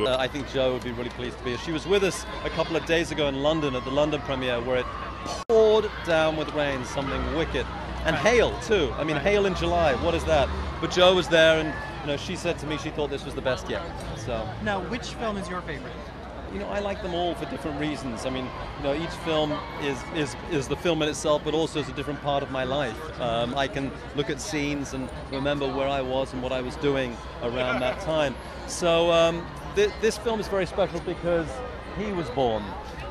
I think Jo would be really pleased to be here. She was with us a couple of days ago in London at the London premiere, where it poured down with rain, something wicked. And hail, too. I mean, hail in July, what is that? But Jo was there, and she said to me she thought this was the best yet. So. Now, which film is your favorite? I like them all for different reasons. I mean, each film is the film in itself, but also is a different part of my life. I can look at scenes and remember where I was and what I was doing around that time. So this film is very special because he was born,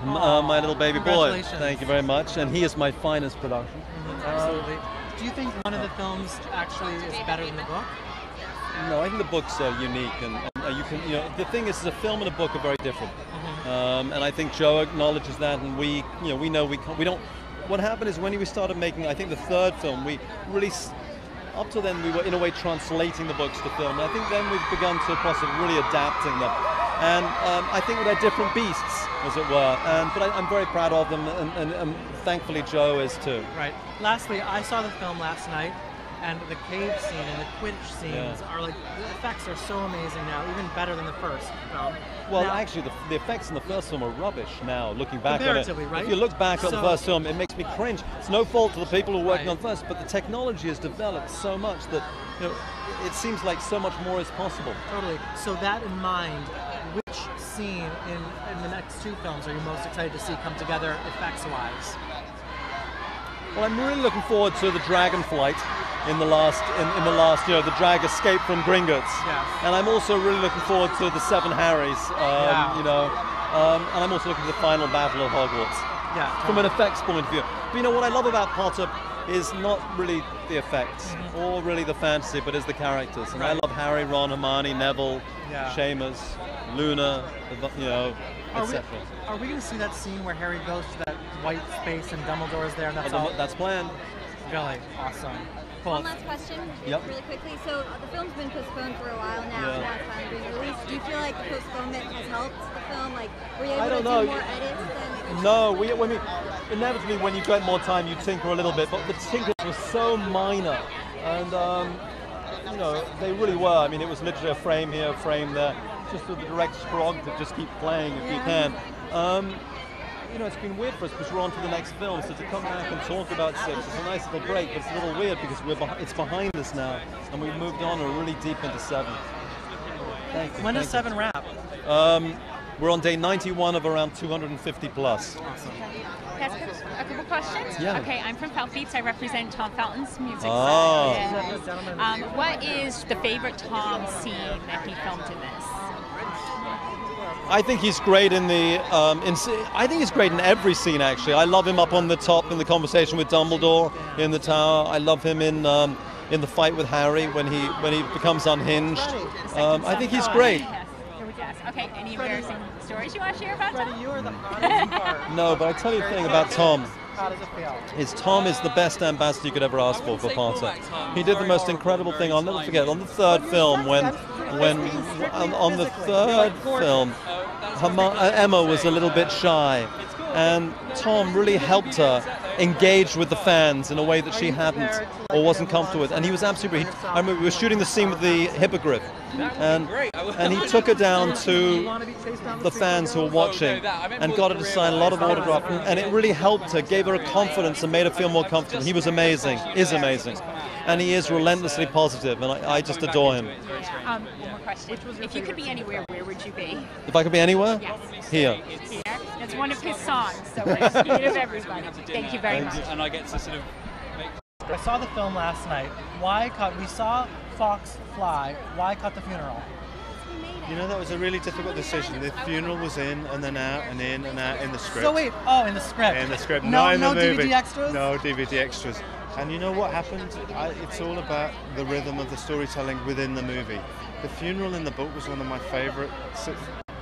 my little baby boy. Thank you very much. And he is my finest production. Absolutely. Do you think one of the films actually is better than the book? No, I think the books are unique, and you can, the thing is, a film and a book are very different, and I think Jo acknowledges that, and we know we don't. What happened is when we started making, I think the third film, we really, up to then we were in a way translating the books to film, and I think then we've begun to possibly really adapting them, and I think they're different beasts, as it were, but I'm very proud of them, and thankfully Jo is too. Right. Lastly, I saw the film last night. And the cave scene and the Quidditch scenes are the effects are so amazing now, even better than the first film. Well, actually, the effects in the first film are rubbish now, looking back on it. Right? If you look back at the first film, it makes me cringe. It's no fault to the people who are working on first, but the technology has developed so much that it seems like so much more is possible. Totally. So that in mind, which scene in the next two films are you most excited to see come together effects-wise? Well, I'm really looking forward to the dragon flight in the last, the drag escape from Gringotts. Yes. And I'm also really looking forward to the Seven Harrys, and I'm also looking at the final battle of Hogwarts. Yeah. From an effects point of view. But what I love about Potter is not really the effects or really the fantasy, but is the characters. And I love Harry, Ron, Hermione, Neville, Seamus, Luna, etc. Are we going to see that scene where Harry goes to that white space and Dumbledore is there and that's all? That's planned. Really? Awesome. Cool. One last question, really quickly. So the film's been postponed for a while now, and now it's finally being released. Do you feel like the postponement has helped the film? Like, were you able to do more edits than... No, inevitably when you get more time you tinker a little bit, but the tinkers were so minor, and they really were. I mean, it was literally a frame here, a frame there, just with the director's prerogative, just keep playing if you can. It's been weird for us because we're on to the next film, so to come back and talk about 6, it's a nice little break, but it's a little weird because it's behind us now, and we've moved on, we're really deep into 7. Thank you. When does 7 wrap? We're on day 91 of around 250 plus. Awesome. Can I ask a couple questions? Yeah. Okay, I'm from Felton. I represent Tom Felton's music. What is the favorite Tom scene that he filmed in this? I think he's great in I think he's great in every scene, actually. I love him up on the top in the conversation with Dumbledore in the tower. I love him in the fight with Harry when he becomes unhinged. I think he's great. Okay, any embarrassing stories you want to share about Tom? Freddie, you are the hottest part. No, but I tell you the thing about Tom. How does it feel? Tom is the best ambassador you could ever ask for Potter. He did the most incredible thing. I'll never forget on the third film Emma was a little bit shy, and Tom really helped her engage with the fans in a way that she hadn't or wasn't comfortable with, and he was absolutely. I remember we were shooting the scene with the hippogriff, and he took her down to the fans who were watching and got her to sign a lot of autographs, and it really helped her, gave her a confidence and made her feel more comfortable. He was amazing, is amazing, and he is relentlessly positive, and I just adore him. One more question. If you could be anywhere, where would you be? If I could be anywhere? Yes. Here. Here? That's one of his songs, so we're speaking of everybody. Thank you very much. And I get to sort of I saw the film last night. We saw Fox fly. Why cut the funeral? That was a really difficult decision. The funeral was in and then out and in and out in the script. So wait, in the script. In the script, no not in the movie. DVD extras? No DVD extras. And you know what happened? It's all about the rhythm of the storytelling within the movie. The funeral in the book was one of my favourite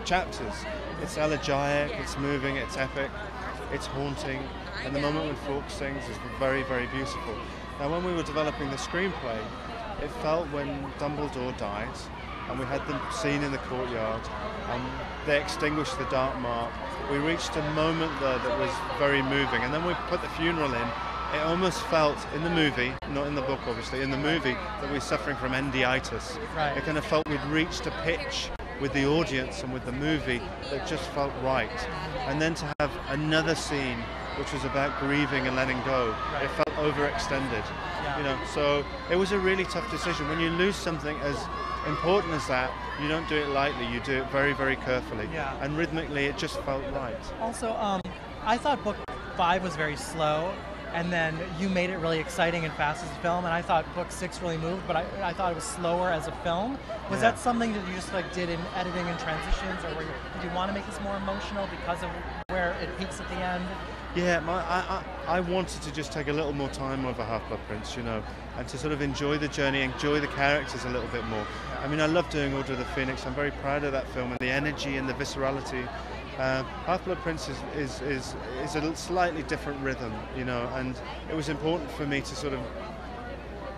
chapters. It's elegiac, it's moving, it's epic, it's haunting, and the moment when Fawkes sings is very, very beautiful. Now, when we were developing the screenplay, it felt when Dumbledore died, and we had the scene in the courtyard, and they extinguished the dark mark, we reached a moment there that was very moving, and then we put the funeral in. It almost felt, in the movie, not in the book obviously, in the movie, that we were suffering from endiitis. Right. It kind of felt we'd reached a pitch with the audience and with the movie that just felt right. And then to have another scene which was about grieving and letting go, it felt overextended. You know, so it was a really tough decision. When you lose something as important as that, you don't do it lightly, you do it very, very carefully. And rhythmically, it just felt right. Also, I thought book 5 was very slow, and then you made it really exciting and fast as a film, and I thought book 6 really moved, but I thought it was slower as a film. Was that something that you just like did in editing and transitions, or did you want to make this more emotional because of where it peaks at the end? Yeah, I wanted to just take a little more time over Half-Blood Prince, you know, and to sort of enjoy the journey, enjoy the characters a little bit more. I mean, I love doing Order of the Phoenix. I'm very proud of that film and the energy and the viscerality. Half-Blood Prince is a slightly different rhythm, you know, and it was important for me to sort of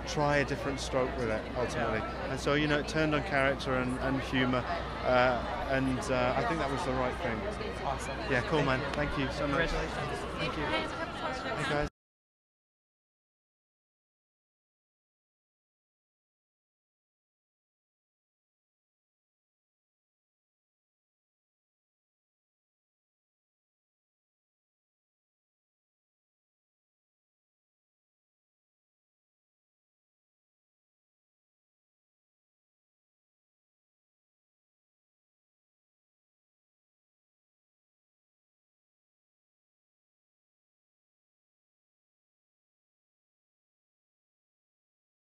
try a different stroke with it, ultimately. And so, you know, it turned on character and humour, and I think that was the right thing. Awesome. Yeah, cool, man. Thank you so much. Congratulations. Thank you. Hey, guys.